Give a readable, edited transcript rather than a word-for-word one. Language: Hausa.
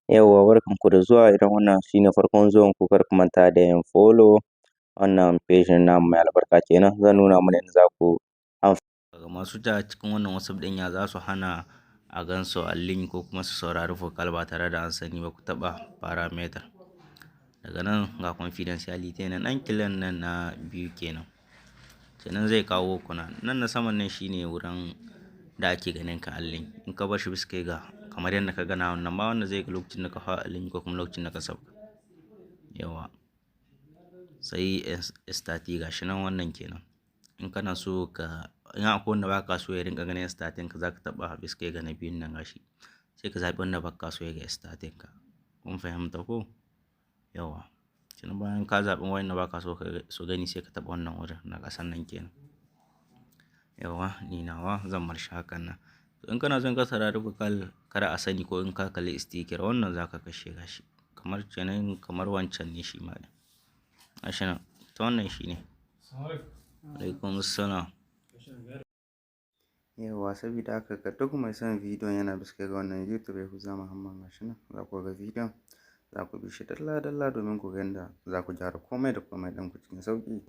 Yauwa barkanku da zuwa, idan wannan shine farkon zuwanku kar ku manta da yin follow wannan page namu mai albarka kenan. Zan nuna mana yadda za ku ga masu ja cikin wannan WhatsApp ɗin ya za su hana a gansu a link ko kuma su saurari vocal ba tare da an sani ba. Ku taɓa parameter daga nan ga confidentiality nan ɗan kilan nan na biyu kenan zai kawo ku nan na saman nan shine wurin da ake ganin ka a link. In ka bar shi bisa kai ga kamar yadda ka gana wannan ba wanda zai ga lokacin da ka fara a link ko kuma lokacin da ka sauka. Yawa sai stati gashi nan wannan kenan. In kana so ka in akwai wanda baka so ya rinka ganin statin ka, zaka taɓa bisa kai ga na biyun nan gashi sai ka zaɓi wanda baka so ya ga statin ka. Kun fahimta ko? Yawa sannan bayan ka zaɓi wanda baka so su gani sai ka taɓa wannan wurin na ƙasan nan kenan. Yawa ni nawa zan marshi hakan nan. In kana son ka saurari vocal kada a sani ko in ka kalli sticker wannan zaka kashe gashi kamar kenan kamar wancan ne shi ma ɗin. Gashi nan ta wannan shine. Alaikum assalam. Yawa sabida haka ga duk mai son bidiyon yana bisa ga wannan YouTube Yahuza Muhammad gashi nan za ku ga bidiyon, za ku bi shi dalla dalla domin ku ga yadda za ku gyara komai da komai ɗin ku cikin sauƙi.